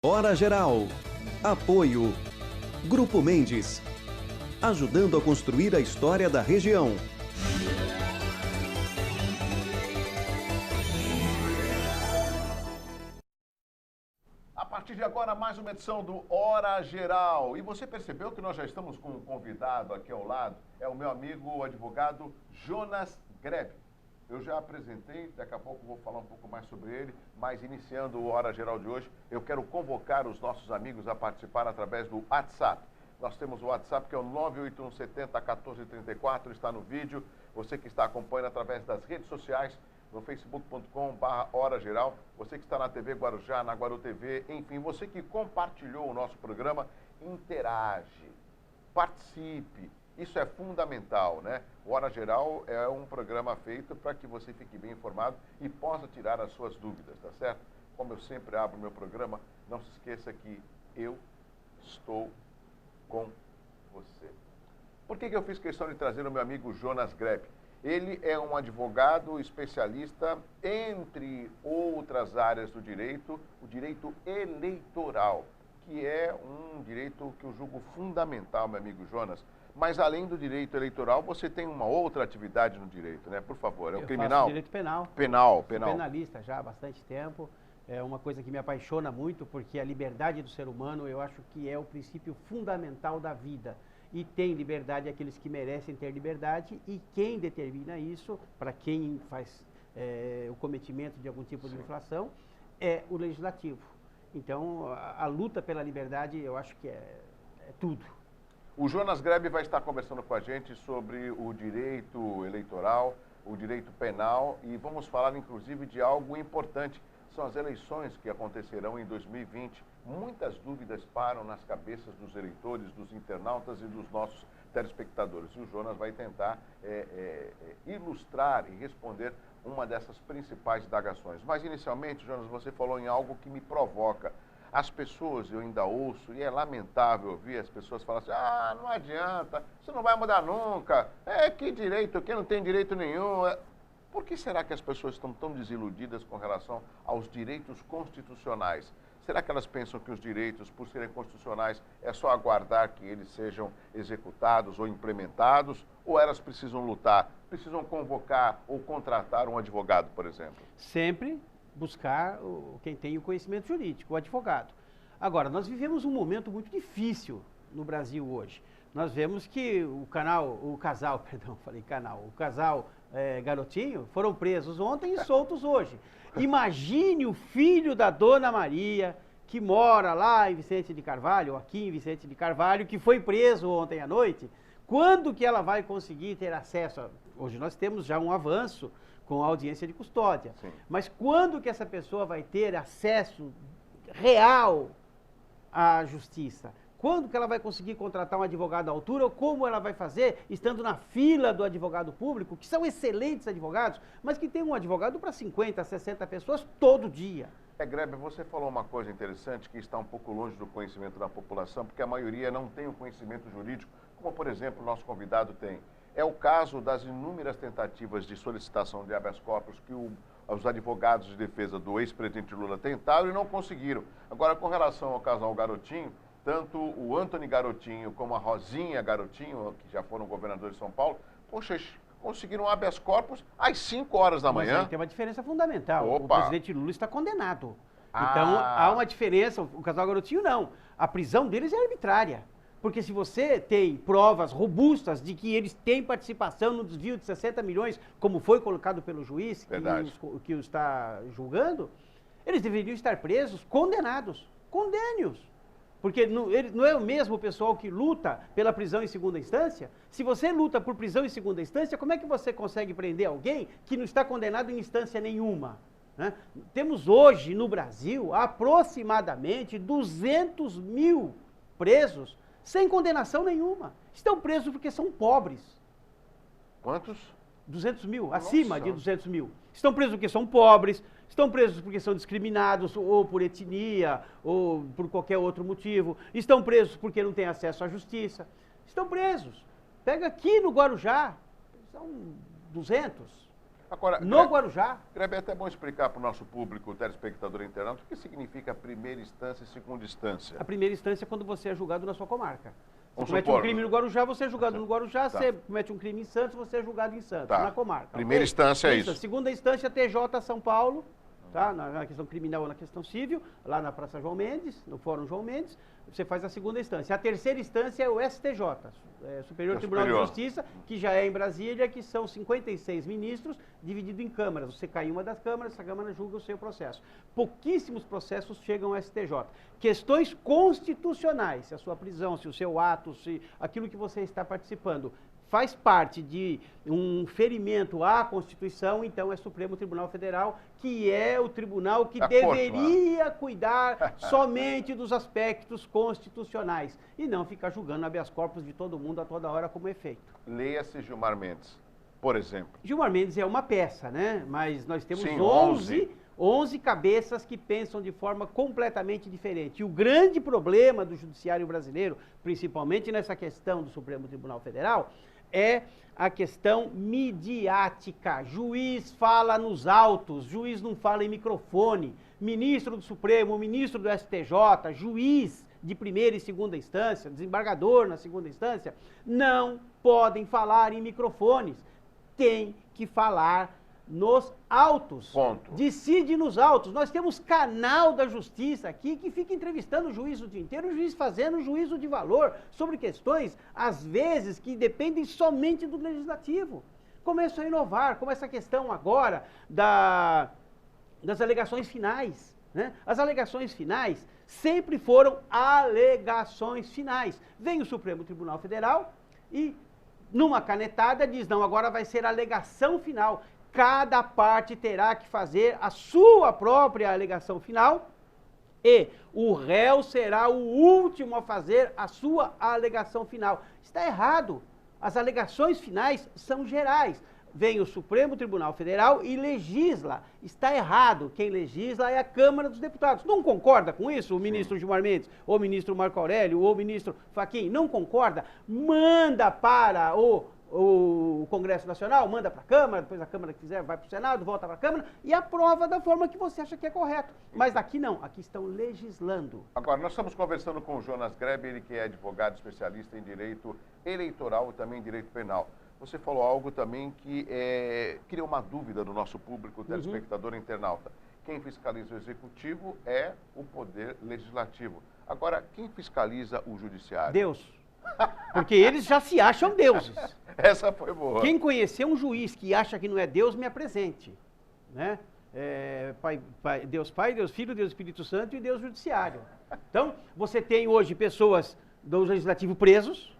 Hora Geral. Apoio. Grupo Mendes. Ajudando a construir a história da região. A partir de agora, mais uma edição do Hora Geral. E você percebeu que nós já estamos com um convidado aqui ao lado? É o meu amigo, o advogado Jonas Grebe. Eu já apresentei, daqui a pouco vou falar um pouco mais sobre ele, mas iniciando o Hora Geral de hoje, eu quero convocar os nossos amigos a participar através do WhatsApp. Nós temos o WhatsApp que é o 981701434, está no vídeo. Você que está acompanhando através das redes sociais, no facebook.com/Hora Geral, você que está na TV Guarujá, na Guaru TV, enfim, você que compartilhou o nosso programa, interage, participe. Isso é fundamental, né? O Hora Geral é um programa feito para que você fique bem informado e possa tirar as suas dúvidas, tá certo? Como eu sempre abro o meu programa, não se esqueça que eu estou com você. Por que eu fiz questão de trazer o meu amigo Jonas Grebe? Ele é um advogado especialista, entre outras áreas do direito, o direito eleitoral, que é um direito que eu julgo fundamental, meu amigo Jonas. Mas além do direito eleitoral, você tem uma outra atividade no direito, né? Por favor, é o criminal? Faço direito penal. Penal. Sou penalista já há bastante tempo. É uma coisa que me apaixona muito, porque a liberdade do ser humano, eu acho que é o princípio fundamental da vida. E tem liberdade aqueles que merecem ter liberdade, e quem determina isso, para quem faz o cometimento de algum tipo de infração, é o legislativo. Então, a luta pela liberdade, eu acho que é tudo. O Jonas Grebe vai estar conversando com a gente sobre o direito eleitoral, o direito penal, e vamos falar inclusive de algo importante. São as eleições que acontecerão em 2020. Muitas dúvidas param nas cabeças dos eleitores, dos internautas e dos nossos telespectadores. E o Jonas vai tentar ilustrar e responder uma dessas principais indagações. Mas, inicialmente, Jonas, você falou em algo que me provoca. As pessoas, eu ainda ouço, e é lamentável ouvir as pessoas falarem assim, não adianta, isso não vai mudar nunca, que direito, que não tem direito nenhum. Por que será que as pessoas estão tão desiludidas com relação aos direitos constitucionais? Será que elas pensam que os direitos, por serem constitucionais, é só aguardar que eles sejam executados ou implementados? Ou elas precisam lutar, precisam convocar ou contratar um advogado, por exemplo? Sempre buscar quem tem o conhecimento jurídico, o advogado. Agora, nós vivemos um momento muito difícil no Brasil hoje. Nós vemos que o casal Garotinho foram presos ontem e soltos hoje. Imagine o filho da Dona Maria, que mora lá em Vicente de Carvalho, ou aqui em Vicente de Carvalho, que foi preso ontem à noite. Quando que ela vai conseguir ter acesso? Hoje nós temos já um avanço com a audiência de custódia. Sim. Mas quando que essa pessoa vai ter acesso real à justiça? Quando que ela vai conseguir contratar um advogado à altura, ou como ela vai fazer, estando na fila do advogado público, que são excelentes advogados, mas que tem um advogado para 50, 60 pessoas todo dia. Grebe, você falou uma coisa interessante que está um pouco longe do conhecimento da população, porque a maioria não tem o conhecimento jurídico, como, por exemplo, o nosso convidado tem. É o caso das inúmeras tentativas de solicitação de habeas corpus que os advogados de defesa do ex-presidente Lula tentaram e não conseguiram. Agora, com relação ao casal Garotinho, tanto o Antony Garotinho como a Rosinha Garotinho, que já foram governadores de São Paulo, conseguiram habeas corpus às 5 horas da manhã. Mas aí tem uma diferença fundamental. Opa. O presidente Lula está condenado. Então, há uma diferença. O casal Garotinho, não. A prisão deles é arbitrária. Porque se você tem provas robustas de que eles têm participação no desvio de 60 milhões, como foi colocado pelo juiz que o está julgando, eles deveriam estar presos, condenados. Condene-os. Porque não é o mesmo pessoal que luta pela prisão em segunda instância? Se você luta por prisão em segunda instância, como é que você consegue prender alguém que não está condenado em instância nenhuma? Né? Temos hoje no Brasil aproximadamente 200 mil presos sem condenação nenhuma. Estão presos porque são pobres. Quantos? 200 mil, acima de 200 mil. Estão presos porque são pobres, estão presos porque são discriminados, ou por etnia, ou por qualquer outro motivo. Estão presos porque não têm acesso à justiça. Estão presos. Pega aqui no Guarujá, são 200. Agora, no Guarujá. Grebe, é até bom explicar para o nosso público, o telespectador internauta, o que significa primeira instância e segunda instância. A primeira instância é quando você é julgado na sua comarca. Você Vamos comete supor, um crime no Guarujá, você é julgado no Guarujá. Tá. Você comete um crime em Santos, você é julgado em Santos, Tá. na comarca. Primeira instância é isso. Segunda instância, TJ São Paulo, tá? Na questão criminal ou na questão civil, lá na Praça João Mendes, no Fórum João Mendes, você faz a segunda instância. A terceira instância é o STJ, Superior Tribunal de Justiça, que já é em Brasília, que são 56 ministros, dividido em câmaras. Você cai em uma das câmaras, essa câmara julga o seu processo. Pouquíssimos processos chegam ao STJ. Questões constitucionais, se a sua prisão, se o seu ato, se aquilo que você está participando faz parte de um ferimento à Constituição, então é Supremo Tribunal Federal, que é o tribunal que deveria cuidar somente dos aspectos constitucionais e não ficar julgando habeas corpus de todo mundo a toda hora como é feito. Leia-se Gilmar Mendes, por exemplo. Gilmar Mendes é uma peça, né? Mas nós temos Sim, 11 cabeças que pensam de forma completamente diferente. E o grande problema do judiciário brasileiro, principalmente nessa questão do Supremo Tribunal Federal, é a questão midiática. Juiz fala nos autos, juiz não fala em microfone. Ministro do Supremo, ministro do STJ, juiz de primeira e segunda instância, desembargador na segunda instância, não podem falar em microfones. Tem que falar nos autos. Ponto. Decide nos autos. Nós temos canal da justiça aqui que fica entrevistando o juiz o dia inteiro, o juiz fazendo juízo de valor sobre questões, às vezes, que dependem somente do legislativo. Começam a inovar, como essa questão agora das alegações finais, né? As alegações finais sempre foram alegações finais. Vem o Supremo Tribunal Federal e, numa canetada, diz, não, agora vai ser alegação final. Cada parte terá que fazer a sua própria alegação final e o réu será o último a fazer a sua alegação final. Está errado. As alegações finais são gerais. Vem o Supremo Tribunal Federal e legisla. Está errado. Quem legisla é a Câmara dos Deputados. Não concorda com isso o ministro Gilmar Mendes, ou o ministro Marco Aurélio, ou o ministro Fachin? Não concorda? Manda para o Congresso Nacional, manda para a Câmara, depois a Câmara que quiser vai para o Senado, volta para a Câmara e aprova da forma que você acha que é correto. Mas aqui não, aqui estão legislando. Agora, nós estamos conversando com o Jonas Grebe, ele que é advogado especialista em direito eleitoral e também em direito penal. Você falou algo também que cria uma dúvida no nosso público, telespectador internauta. Quem fiscaliza o executivo é o poder legislativo. Agora, quem fiscaliza o judiciário? Deus. Porque eles já se acham deuses. Essa foi boa. Quem conhecer um juiz que acha que não é Deus, me apresente. Né? Deus Pai, Deus Filho, Deus Espírito Santo e Deus Judiciário. Então, você tem hoje pessoas do Legislativo presos.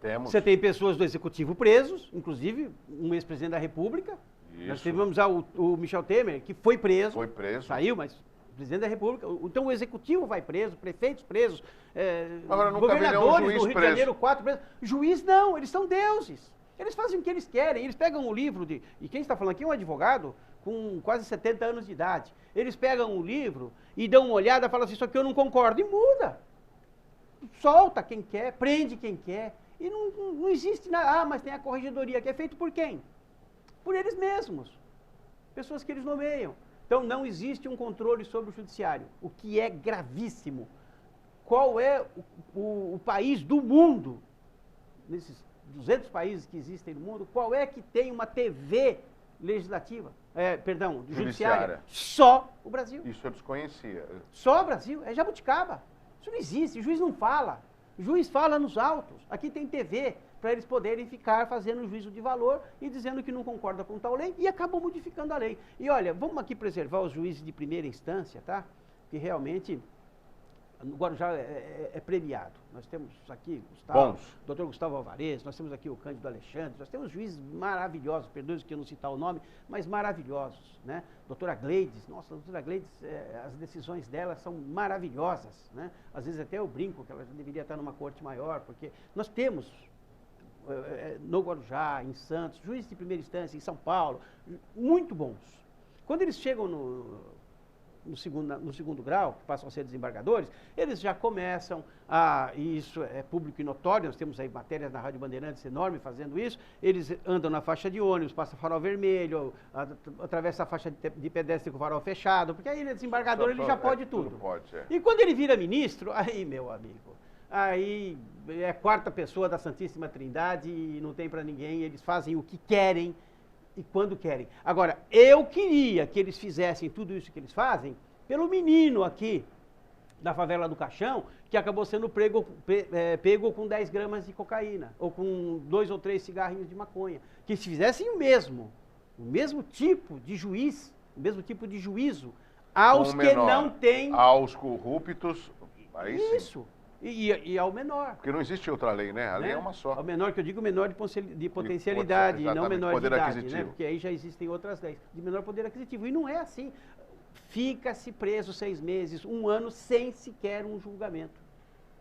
Temos. Você tem pessoas do Executivo presos, inclusive um ex-presidente da República. Isso. Nós tivemos o Michel Temer, que foi preso. Foi preso. Saiu, mas presidente da República. Então o Executivo vai preso, prefeitos presos, agora, nunca governadores vi um juiz do Rio de Janeiro, 4 presos. Juiz não, eles são deuses. Eles fazem o que eles querem. Eles pegam o livro e quem está falando aqui é um advogado com quase 70 anos de idade. Eles pegam o livro e dão uma olhada e falam assim, isso aqui eu não concordo. E muda. Solta quem quer, prende quem quer. E não existe nada. Ah, mas tem a corregedoria, que é feito por quem? Por eles mesmos. Pessoas que eles nomeiam. Então, não existe um controle sobre o judiciário, o que é gravíssimo. Qual é o país do mundo, nesses 200 países que existem no mundo, qual é que tem uma TV legislativa? Judiciária? Só o Brasil. Isso eu desconhecia. Só o Brasil, é jabuticaba. Isso não existe, o juiz não fala. O juiz fala nos autos. Aqui tem TV, para eles poderem ficar fazendo um juízo de valor e dizendo que não concorda com tal lei e acabam modificando a lei. E olha, vamos aqui preservar os juízes de primeira instância, tá? Que realmente o Guarujá é premiado. Nós temos aqui o doutor Gustavo Alvarez, nós temos aqui o Cândido Alexandre, nós temos juízes maravilhosos, perdoe que eu não citar o nome, mas maravilhosos, né? Doutora Gleides, nossa, a doutora Gleides, as decisões dela são maravilhosas, né? Às vezes até eu brinco que ela já deveria estar numa corte maior, porque nós temos no Guarujá, em Santos, juízes de primeira instância, em São Paulo, muito bons. Quando eles chegam no segundo grau, que passam a ser desembargadores, eles já começam e isso é público e notório, nós temos aí matérias na Rádio Bandeirantes enorme fazendo isso, eles andam na faixa de ônibus, passa farol vermelho, atravessa a faixa de pedestre com farol fechado, porque aí ele é desembargador, ele já pode tudo. Pode, é. E quando ele vira ministro, aí, meu amigo, aí é a quarta pessoa da Santíssima Trindade e não tem para ninguém, eles fazem o que querem e quando querem. Agora, eu queria que eles fizessem tudo isso que eles fazem pelo menino aqui da favela do Caixão, que acabou sendo pego com 10 gramas de cocaína, ou com 2 ou 3 cigarrinhos de maconha. Que se fizessem o mesmo tipo de juiz, o mesmo tipo de juízo, aos que não têm... Aos corruptos, aí isso. E ao menor. Porque não existe outra lei, né? A lei é uma só. Ao menor, que eu digo menor de potencialidade, e não menor de idade, aquisitivo. né? Porque aí já existem outras leis. De menor poder aquisitivo. E não é assim. Fica-se preso 6 meses, 1 ano, sem sequer um julgamento.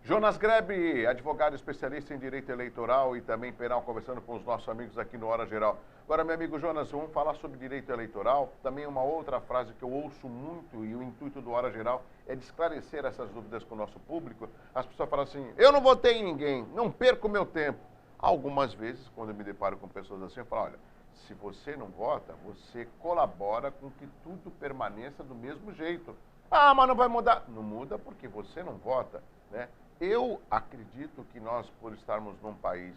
Jonas Grebe, advogado especialista em direito eleitoral e também penal, conversando com os nossos amigos aqui no Hora Geral. Agora, meu amigo Jonas, vamos falar sobre direito eleitoral. Também uma outra frase que eu ouço muito e o intuito do Hora Geral é de esclarecer essas dúvidas com o nosso público. As pessoas falam assim, eu não votei em ninguém, não perco meu tempo. Algumas vezes, quando eu me deparo com pessoas assim, eu falo, olha, se você não vota, você colabora com que tudo permaneça do mesmo jeito. Ah, mas não vai mudar. Não muda porque você não vota, né? Eu acredito que nós, por estarmos num país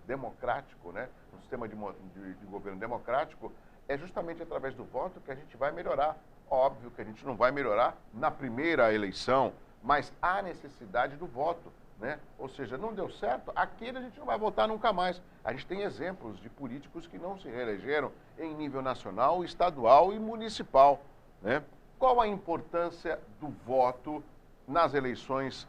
democrático, né, um sistema de governo democrático, é justamente através do voto que a gente vai melhorar. Óbvio que a gente não vai melhorar na primeira eleição, mas há necessidade do voto, né? Ou seja, não deu certo, aquele a gente não vai votar nunca mais. A gente tem exemplos de políticos que não se reelegeram em nível nacional, estadual e municipal, né? Qual a importância do voto nas eleições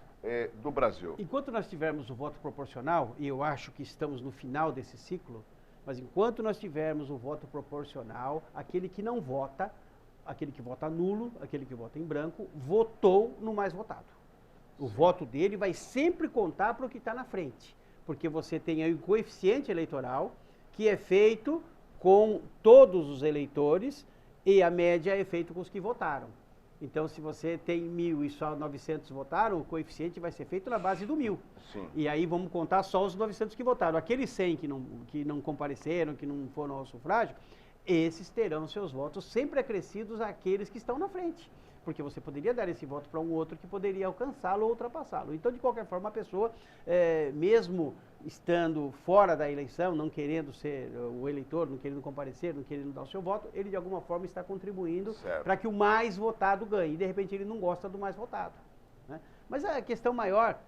do Brasil? Enquanto nós tivermos o voto proporcional, e eu acho que estamos no final desse ciclo, mas enquanto nós tivermos o voto proporcional, aquele que não vota, aquele que vota nulo, aquele que vota em branco, votou no mais votado. O voto dele vai sempre contar para o que está na frente, porque você tem aí o coeficiente eleitoral, que é feito com todos os eleitores, e a média é feita com os que votaram. Então, se você tem 1.000 e só 900 votaram, o coeficiente vai ser feito na base do 1.000. Sim. E aí vamos contar só os 900 que votaram. Aqueles 100 que não compareceram, que não foram ao sufrágio, esses terão seus votos sempre acrescidos àqueles que estão na frente. Porque você poderia dar esse voto para um outro que poderia alcançá-lo ou ultrapassá-lo. Então, de qualquer forma, a pessoa, mesmo estando fora da eleição, não querendo ser o eleitor, não querendo comparecer, não querendo dar o seu voto, ele de alguma forma está contribuindo para que o mais votado ganhe. E de repente ele não gosta do mais votado, né? Mas a questão maior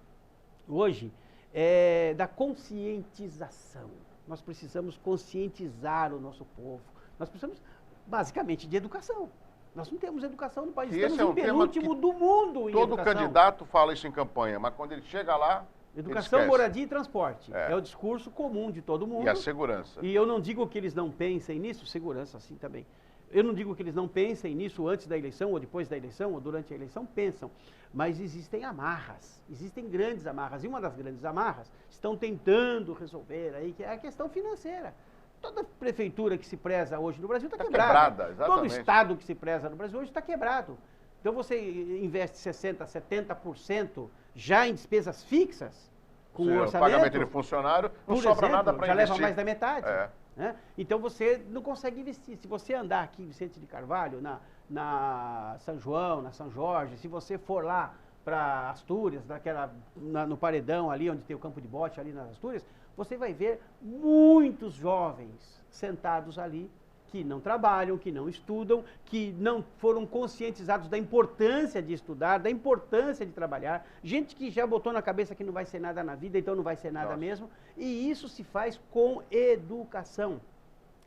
hoje é da conscientização. Nós precisamos conscientizar o nosso povo. Nós precisamos, basicamente, de educação. Nós não temos educação no país, estamos em penúltimo do mundo em educação. Todo candidato fala isso em campanha, mas quando ele chega lá, educação, moradia e transporte. É o discurso comum de todo mundo. E a segurança. E eu não digo que eles não pensem nisso, segurança assim também. Eu não digo que eles não pensem nisso antes da eleição, ou depois da eleição, ou durante a eleição, pensam. Mas existem amarras, existem grandes amarras. E uma das grandes amarras estão tentando resolver aí, que é a questão financeira. Toda prefeitura que se preza hoje no Brasil está quebrada. Exatamente. Todo estado que se preza no Brasil hoje está quebrado. Então você investe 60%, 70% já em despesas fixas, com o orçamento. Pagamento de funcionário, não sobra nada para investir. Já leva mais da metade. Né? Então você não consegue investir. Se você andar aqui em Vicente de Carvalho, na São João, na São Jorge, se você for lá para Astúrias, no Paredão ali, onde tem o campo de bote ali nas Astúrias, você vai ver muitos jovens sentados ali que não trabalham, que não estudam, que não foram conscientizados da importância de estudar, da importância de trabalhar, gente que já botou na cabeça que não vai ser nada na vida, então não vai ser nada mesmo, e isso se faz com educação.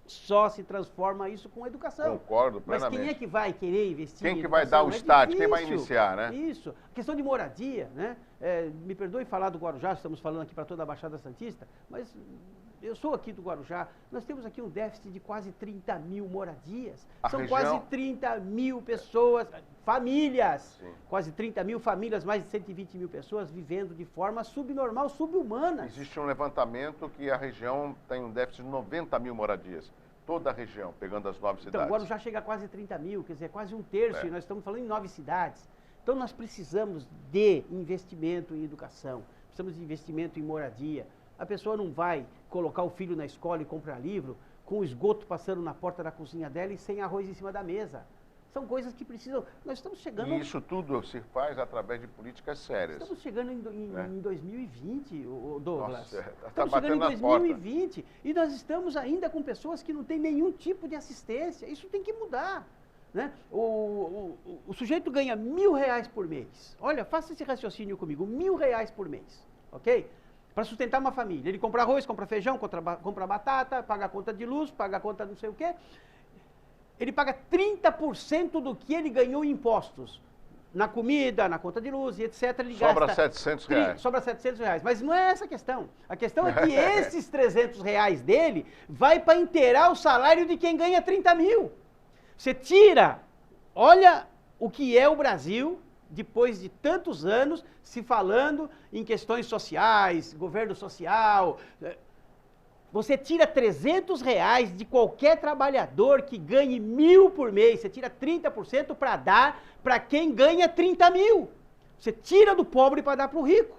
Só se transforma isso com educação. Concordo plenamente. Mas quem é que vai querer investir em educação? Quem que vai dar o start? Quem vai iniciar, né? Isso. A questão de moradia, né? Me perdoe falar do Guarujá, estamos falando aqui para toda a Baixada Santista, mas eu sou aqui do Guarujá, nós temos aqui um déficit de quase 30 mil moradias. São quase 30 mil pessoas, famílias, quase 30 mil famílias, mais de 120 mil pessoas vivendo de forma subnormal, subhumana. Existe um levantamento que a região tem um déficit de 90 mil moradias. toda a região, pegando as 9 cidades. Então, Guarujá chega a quase 30 mil, quer dizer, quase um terço, e nós estamos falando em 9 cidades. Então, nós precisamos de investimento em educação, precisamos de investimento em moradia. A pessoa não vai colocar o filho na escola e comprar livro com o esgoto passando na porta da cozinha dela e sem arroz em cima da mesa. São coisas que precisam... Nós estamos chegando... E isso tudo se faz através de políticas sérias. Estamos chegando em 2020, Douglas. Nossa, estamos chegando em 2020 e nós estamos ainda com pessoas que não têm nenhum tipo de assistência. Isso tem que mudar. Né? O sujeito ganha R$1.000 por mês. Olha, faça esse raciocínio comigo, R$1.000 por mês, ok? Para sustentar uma família. Ele compra arroz, compra feijão, compra batata, paga a conta de luz, paga a conta não sei o quê. Ele paga 30% do que ele ganhou em impostos. Na comida, na conta de luz e etc. Ele sobra gasta R$700. Sobra R$700. Mas não é essa a questão. A questão é que esses R$300 dele vai para inteirar o salário de quem ganha 30 mil. Você tira, olha o que é o Brasil, depois de tantos anos se falando em questões sociais, governo social. Você tira R$300 de qualquer trabalhador que ganhe 1.000 por mês, você tira 30% para dar para quem ganha 30 mil. Você tira do pobre para dar para o rico.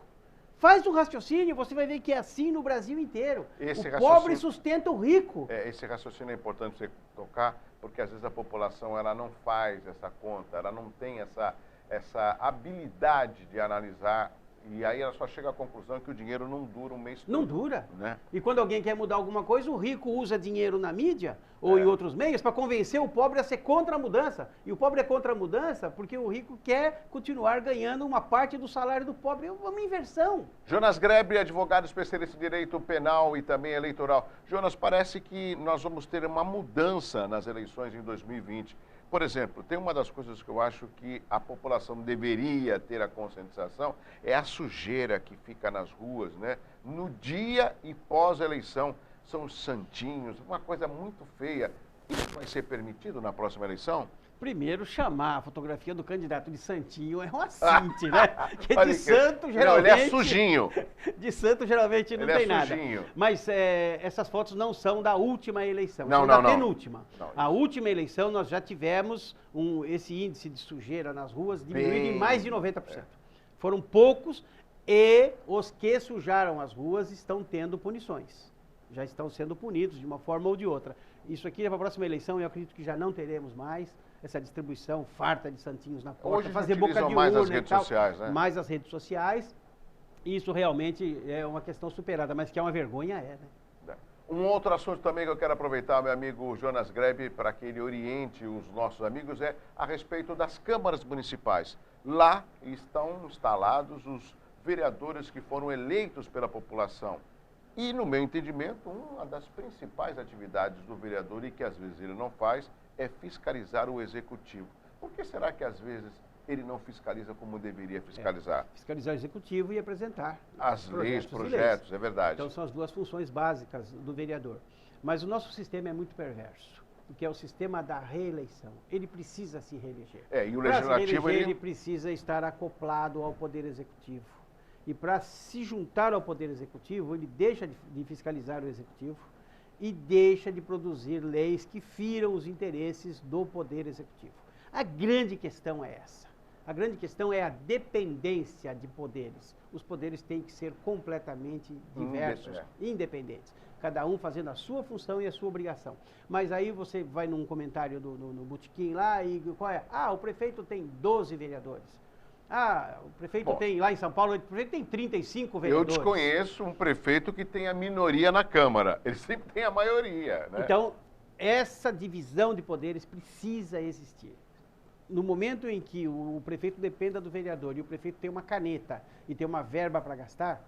Faz um raciocínio, você vai ver que é assim no Brasil inteiro. O pobre sustenta o rico. Esse raciocínio é importante você tocar, porque às vezes a população ela não faz essa conta, ela não tem essa habilidade de analisar. E aí ela só chega à conclusão que o dinheiro não dura um mês todo. Não dura. Né? E quando alguém quer mudar alguma coisa, o rico usa dinheiro na mídia ou em outros meios para convencer o pobre a ser contra a mudança. E o pobre é contra a mudança porque o rico quer continuar ganhando uma parte do salário do pobre. É uma inversão. Jonas Grebre, advogado especialista em direito penal e também eleitoral. Jonas, parece que nós vamos ter uma mudança nas eleições em 2020. Por exemplo, tem uma das coisas que eu acho que a população deveria ter a conscientização, é a sujeira que fica nas ruas, né? No dia e pós-eleição, são os santinhos, uma coisa muito feia. Isso vai ser permitido na próxima eleição? Primeiro, chamar a fotografia do candidato de santinho é um assinte, né? Porque de santo, geralmente... Não, ele é sujinho. De santo, geralmente, não tem nada. Sujinho. Mas essas fotos não são da última eleição, não, são não, da penúltima. Não, a última eleição, nós já tivemos esse índice de sujeira nas ruas diminuído em mais de 90%. Foram poucos e os que sujaram as ruas estão tendo punições. Já estão sendo punidos de uma forma ou de outra. Isso aqui, para a próxima eleição, eu acredito que já não teremos mais essa distribuição farta de santinhos na porta. Hoje fazer boca de mais urna as redes sociais, né? Mais as redes sociais. Isso realmente é uma questão superada, mas que é uma vergonha, né? Um outro assunto também que eu quero aproveitar, meu amigo Jonas Grebre, para que ele oriente os nossos amigos, é a respeito das câmaras municipais. Lá estão instalados os vereadores que foram eleitos pela população. E, no meu entendimento, uma das principais atividades do vereador, e que às vezes ele não faz, é fiscalizar o executivo. Por que será que às vezes ele não fiscaliza como deveria fiscalizar? Fiscalizar o executivo e apresentar as leis, projetos, é verdade. Então são as duas funções básicas do vereador. Mas o nosso sistema é muito perverso, porque é o sistema da reeleição. Ele precisa se reeleger. E o legislativo ele precisa estar acoplado ao poder executivo. E para se juntar ao poder executivo, ele deixa de fiscalizar o executivo e deixa de produzir leis que firam os interesses do poder executivo. A grande questão é essa. A grande questão é a dependência de poderes. Os poderes têm que ser completamente diversos, independentes. Cada um fazendo a sua função e a sua obrigação. Mas aí você vai num comentário no botequim lá e qual é? O prefeito tem 12 vereadores. O prefeito tem, lá em São Paulo, o prefeito tem 35 vereadores. Eu desconheço um prefeito que tem a minoria na Câmara. Ele sempre tem a maioria, né? Então, essa divisão de poderes precisa existir. No momento em que o prefeito dependa do vereador e o prefeito tem uma caneta e tem uma verba para gastar,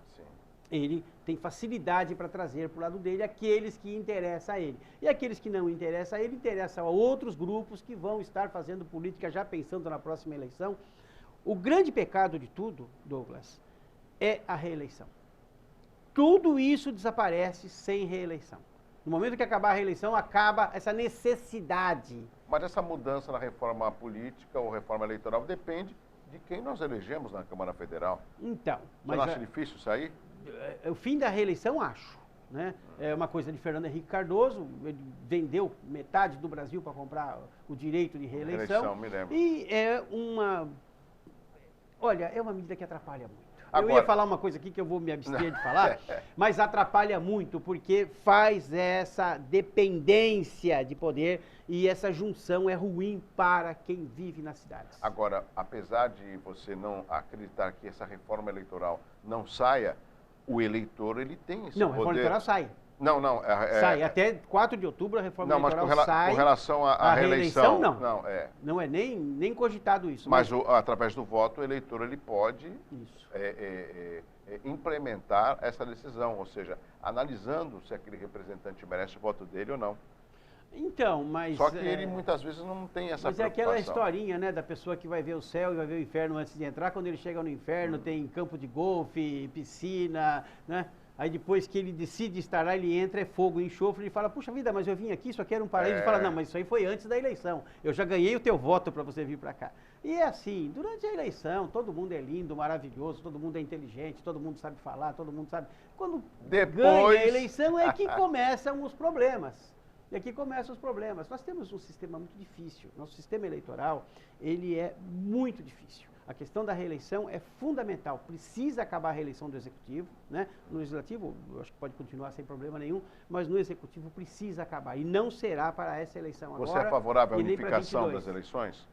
ele tem facilidade para trazer para o lado dele aqueles que interessam a ele. E aqueles que não interessam a ele, interessam a outros grupos que vão estar fazendo política já pensando na próxima eleição. O grande pecado de tudo, Douglas, é a reeleição. Tudo isso desaparece sem reeleição. No momento que acabar a reeleição, acaba essa necessidade. Mas essa mudança na reforma política ou reforma eleitoral depende de quem nós elegemos na Câmara Federal. Então, mas... Você não acha difícil isso aí? O fim da reeleição, acho. né? É uma coisa de Fernando Henrique Cardoso, ele vendeu metade do Brasil para comprar o direito de reeleição. Me lembro. E é uma... Olha, é uma medida que atrapalha muito. Agora... Eu ia falar uma coisa aqui que eu vou me abster de falar, mas atrapalha muito, porque faz essa dependência de poder e essa junção é ruim para quem vive nas cidades. Agora, apesar de você não acreditar que essa reforma eleitoral não saia, o eleitor, ele tem esse poder. Não, a reforma eleitoral sai. Não. Sai. Até 4 de outubro a reforma eleitoral sai. Mas com relação à reeleição, não. Não é nem cogitado isso. Mas através do voto, o eleitor ele pode isso. implementar essa decisão, ou seja, analisando se aquele representante merece o voto dele ou não. Então, mas... Só que ele muitas vezes não tem essa preocupação. Mas é aquela historinha, né, da pessoa que vai ver o céu e vai ver o inferno antes de entrar. Quando ele chega no inferno, tem campo de golfe, piscina, né? Aí depois que ele decide estar lá, ele entra, é fogo, enxofre, ele fala, puxa vida, mas eu vim aqui, isso aqui era um paraíso. Ele fala, não, mas isso aí foi antes da eleição. Eu já ganhei o teu voto para você vir para cá. E é assim, durante a eleição, todo mundo é lindo, maravilhoso, todo mundo é inteligente, todo mundo sabe falar, todo mundo sabe... Quando ganha a eleição é que começam os problemas. E aqui começam os problemas. Nós temos um sistema muito difícil. Nosso sistema eleitoral, ele é muito difícil. A questão da reeleição é fundamental. Precisa acabar a reeleição do Executivo, né? No Legislativo, eu acho que pode continuar sem problema nenhum, mas no Executivo precisa acabar. E não será para essa eleição agora. Você é favorável à unificação das eleições?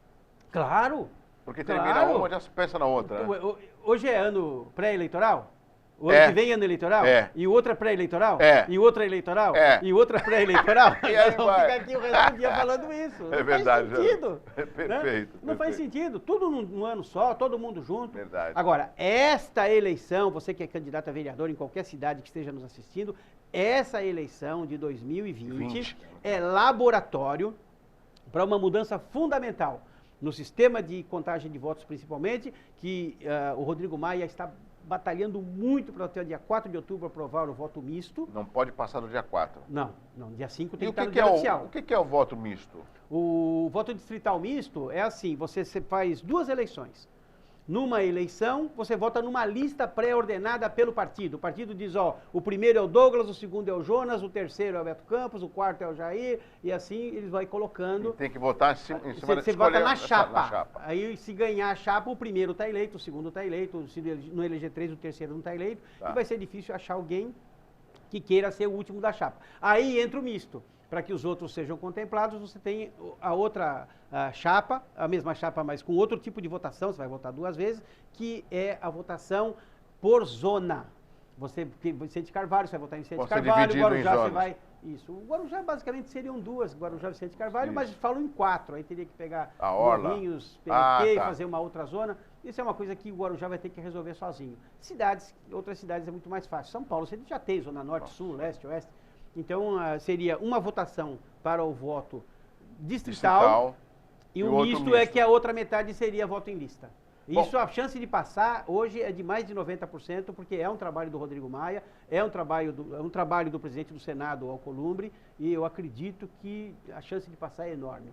Claro! Porque termina uma, já se pensa na outra. Né? Hoje é ano pré-eleitoral? O ano que vem é ano eleitoral? E outra pré-eleitoral? E outra eleitoral? E outra pré-eleitoral? E aí então fica aqui o resto do dia falando isso. Não verdade. Faz sentido. Perfeito. Não faz sentido. Tudo num ano só, todo mundo junto. Verdade. Agora, esta eleição, você que é candidato a vereador em qualquer cidade que esteja nos assistindo, essa eleição de 2020 é laboratório para uma mudança fundamental no sistema de contagem de votos, principalmente, que o Rodrigo Maia está batalhando muito para até o dia 4 de outubro aprovar o voto misto. Não pode passar do dia 4. Não, dia 5 tem que estar no dia oficial. O que é o voto misto? O voto distrital misto é assim, você faz 2 eleições. Numa eleição, você vota numa lista pré-ordenada pelo partido. O partido diz, o primeiro é o Douglas, o segundo é o Jonas, o terceiro é o Beto Campos, o quarto é o Jair, e assim eles vão colocando. E tem que votar em cima Você vota na chapa. Aí, se ganhar a chapa, o primeiro está eleito, o segundo está eleito, se não eleger 3, o terceiro não está eleito, e vai ser difícil achar alguém que queira ser o último da chapa. Aí entra o misto. Para que os outros sejam contemplados, você tem a outra chapa, a mesma chapa, mas com outro tipo de votação, você vai votar 2 vezes, que é a votação por zona. Você tem Vicente Carvalho, você vai votar em Vicente Carvalho, Guarujá você vai... Isso, o Guarujá basicamente seriam 2, Guarujá e Vicente Carvalho, mas falam em 4, aí teria que pegar Morrinhos, Perequê, fazer uma outra zona. Isso é uma coisa que o Guarujá vai ter que resolver sozinho. Outras cidades é muito mais fácil. São Paulo, você já tem zona norte, sul, leste, oeste. Então, seria uma votação para o voto distrital e o misto é que a outra metade seria voto em lista. Isso, a chance de passar hoje é de mais de 90%, porque é um trabalho do Rodrigo Maia, é um trabalho do presidente do Senado, Alcolumbre, e eu acredito que a chance de passar é enorme.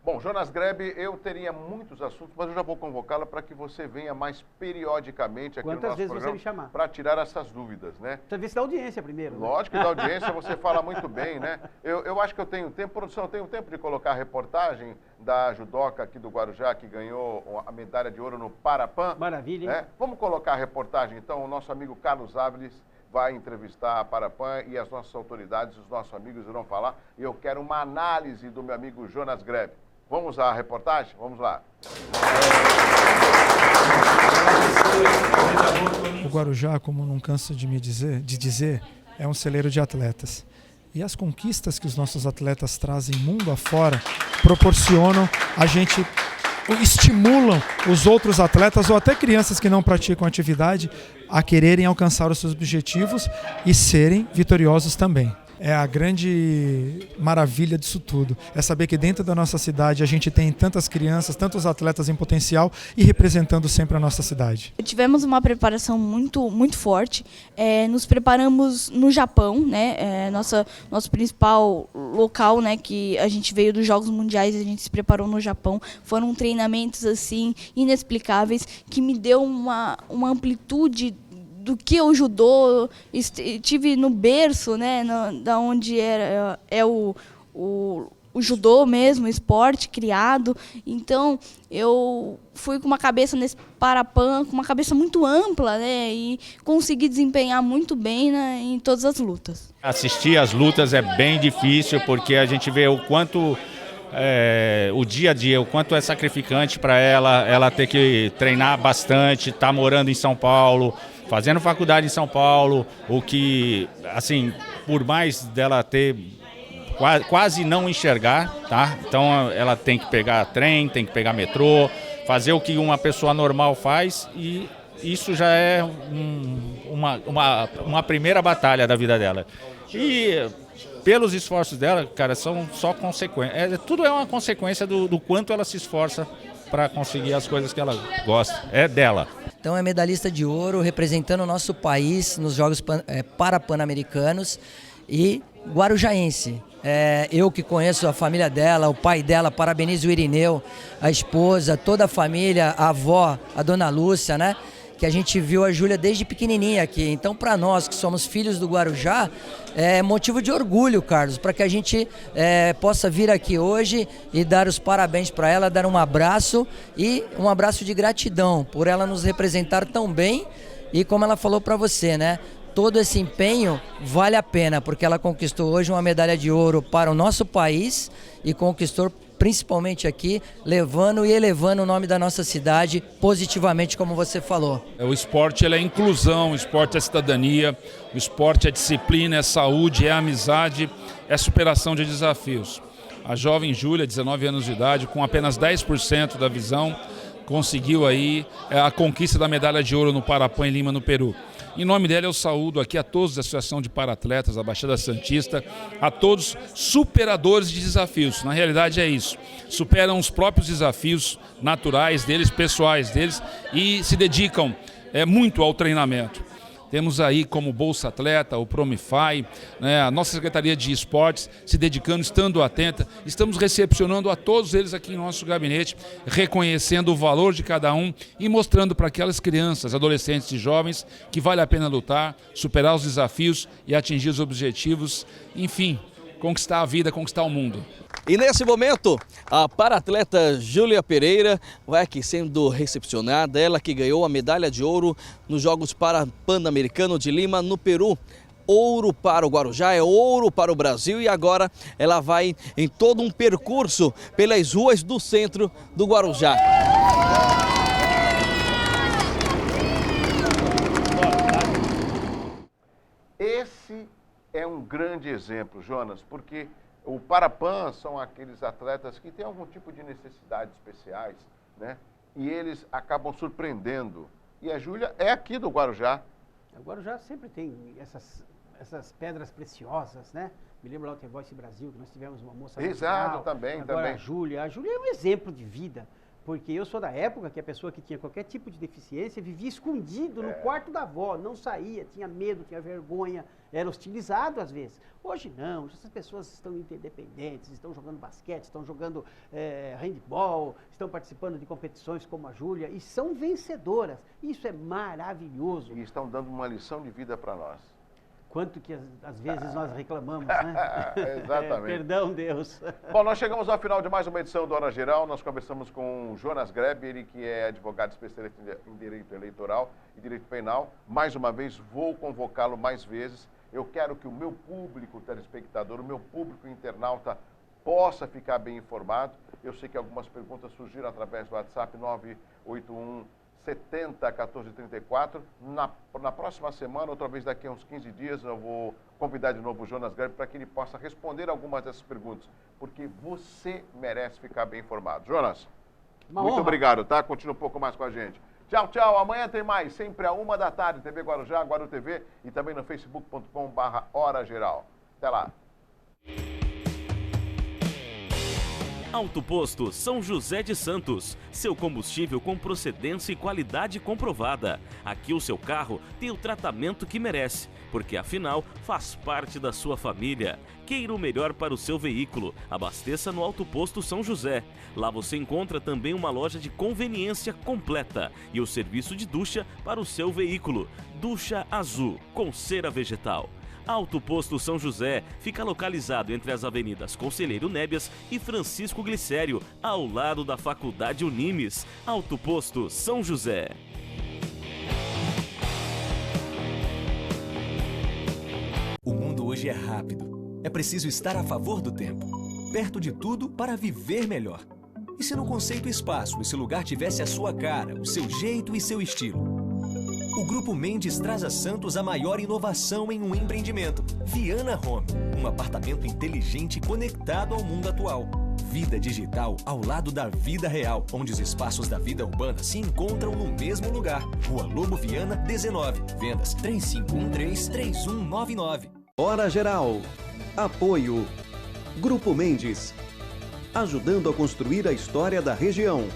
Bom, Jonas Grebe, eu teria muitos assuntos, mas eu já vou convocá-la para que você venha mais periodicamente aqui no nosso programa. Quantas vezes você me chamar? Para tirar essas dúvidas, né? Precisa ver se dá audiência primeiro. Lógico que dá audiência, você fala muito bem, né? Eu acho que eu tenho tempo, produção, eu tenho tempo de colocar a reportagem da judoca aqui do Guarujá, que ganhou a medalha de ouro no Parapan. Maravilha, hein? Né? Vamos colocar a reportagem, então, o nosso amigo Carlos Áviles vai entrevistar a Parapan e as nossas autoridades, os nossos amigos irão falar. E eu quero uma análise do meu amigo Jonas Grebe. Vamos à reportagem? Vamos lá. O Guarujá, como não canso de dizer, é um celeiro de atletas. E as conquistas que os nossos atletas trazem mundo afora proporcionam estimulam os outros atletas ou até crianças que não praticam atividade a quererem alcançar os seus objetivos e serem vitoriosos também. É a grande maravilha disso tudo. É saber que dentro da nossa cidade a gente tem tantas crianças, tantos atletas em potencial e representando sempre a nossa cidade. Tivemos uma preparação muito forte. Nos preparamos no Japão, né? Nosso principal local, né? Que a gente veio dos Jogos Mundiais, a gente se preparou no Japão. Foram treinamentos assim inexplicáveis que me deu uma amplitude do que é o judô, estive no berço, né, da onde é o judô mesmo, o esporte criado. Então, eu fui com uma cabeça nesse Parapan, com uma cabeça muito ampla, né, e consegui desempenhar muito bem, né, em todas as lutas. Assistir às lutas é bem difícil, porque a gente vê o quanto o dia a dia, o quanto é sacrificante para ela ter que treinar bastante, tá morando em São Paulo, fazendo faculdade em São Paulo, o que, assim, por mais dela ter quase não enxergar, tá? Então ela tem que pegar trem, tem que pegar metrô, fazer o que uma pessoa normal faz, e isso já é uma primeira batalha da vida dela. E pelos esforços dela, cara, são só consequências. Tudo é uma consequência do quanto ela se esforça para conseguir as coisas que ela gosta. É dela. Então é medalhista de ouro, representando o nosso país nos Jogos Parapan-Americanos e guarujaense. Eu que conheço a família dela, o pai dela, parabenizo o Irineu, a esposa, toda a família, a avó, a dona Lúcia, né? Que a gente viu a Júlia desde pequenininha aqui. Então, para nós que somos filhos do Guarujá, é motivo de orgulho, Carlos, para que a gente possa vir aqui hoje e dar os parabéns para ela, dar um abraço e um abraço de gratidão por ela nos representar tão bem. E como ela falou para você, né? Todo esse empenho vale a pena, porque ela conquistou hoje uma medalha de ouro para o nosso país e conquistou principalmente aqui, levando e elevando o nome da nossa cidade positivamente, como você falou. O esporte é inclusão, o esporte é cidadania, o esporte é disciplina, é saúde, é amizade, é superação de desafios. A jovem Júlia, 19 anos de idade, com apenas 10% da visão, conseguiu aí a conquista da medalha de ouro no Parapan em Lima, no Peru. Em nome dela eu saúdo aqui a todos da Associação de Paratletas da Baixada Santista, a todos superadores de desafios. Na realidade é isso, superam os próprios desafios naturais deles, pessoais deles, e se dedicam muito ao treinamento. Temos aí como Bolsa Atleta, o Promify, né, a nossa Secretaria de Esportes se dedicando, estando atenta. Estamos recepcionando a todos eles aqui em nosso gabinete, reconhecendo o valor de cada um e mostrando para aquelas crianças, adolescentes e jovens que vale a pena lutar, superar os desafios e atingir os objetivos, enfim, conquistar a vida, conquistar o mundo. E nesse momento, a paratleta Júlia Pereira vai aqui sendo recepcionada, ela que ganhou a medalha de ouro nos Jogos Pan-Americanos de Lima, no Peru. Ouro para o Guarujá, é ouro para o Brasil, e agora ela vai em todo um percurso pelas ruas do centro do Guarujá. Esse é um grande exemplo, Jonas, porque o Parapan são aqueles atletas que têm algum tipo de necessidades especiais, né? E eles acabam surpreendendo. E a Júlia é aqui do Guarujá. O Guarujá sempre tem essas pedras preciosas, né? Me lembro lá do The Voice Brasil, que nós tivemos uma moça... Exato, nacional. também. A Júlia é um exemplo de vida. Porque eu sou da época que a pessoa que tinha qualquer tipo de deficiência vivia escondido no quarto da avó, não saía, tinha medo, tinha vergonha, era hostilizado às vezes. Hoje não, essas pessoas estão interdependentes, estão jogando basquete, estão jogando handball, estão participando de competições como a Júlia e são vencedoras. Isso é maravilhoso. E estão dando uma lição de vida para nós. Quanto que às vezes nós reclamamos, né? Exatamente. Perdão, Deus. Bom, nós chegamos ao final de mais uma edição do Hora Geral. Nós conversamos com o Jonas Grebe, ele que é advogado especialista em direito eleitoral e direito penal. Mais uma vez, vou convocá-lo mais vezes. Eu quero que o meu público telespectador, o meu público internauta, possa ficar bem informado. Eu sei que algumas perguntas surgiram através do WhatsApp 981 70 14 34. Na próxima semana, outra vez daqui a uns 15 dias, eu vou convidar de novo o Jonas Grebe para que ele possa responder algumas dessas perguntas, porque você merece ficar bem informado. Jonas, muito obrigado, tá? Continua um pouco mais com a gente. Tchau, tchau. Amanhã tem mais, sempre à 1 da tarde, TV Guarujá, Guaru TV e também no facebook.com/Hora Geral. Até lá. Auto Posto São José de Santos, seu combustível com procedência e qualidade comprovada. Aqui o seu carro tem o tratamento que merece, porque afinal faz parte da sua família. Queira o melhor para o seu veículo, abasteça no Auto Posto São José. Lá você encontra também uma loja de conveniência completa e o serviço de ducha para o seu veículo. Ducha azul com cera vegetal. Auto Posto São José fica localizado entre as avenidas Conselheiro Nébias e Francisco Glicério, ao lado da Faculdade Unimes. Auto Posto São José. O mundo hoje é rápido. É preciso estar a favor do tempo, perto de tudo para viver melhor. E se no conceito espaço esse lugar tivesse a sua cara, o seu jeito e seu estilo? O Grupo Mendes traz a Santos a maior inovação em um empreendimento. Viana Home, um apartamento inteligente conectado ao mundo atual. Vida digital ao lado da vida real, onde os espaços da vida urbana se encontram no mesmo lugar. Rua Lobo Viana, 19. Vendas 3513-3199. Hora Geral. Apoio. Grupo Mendes. Ajudando a construir a história da região.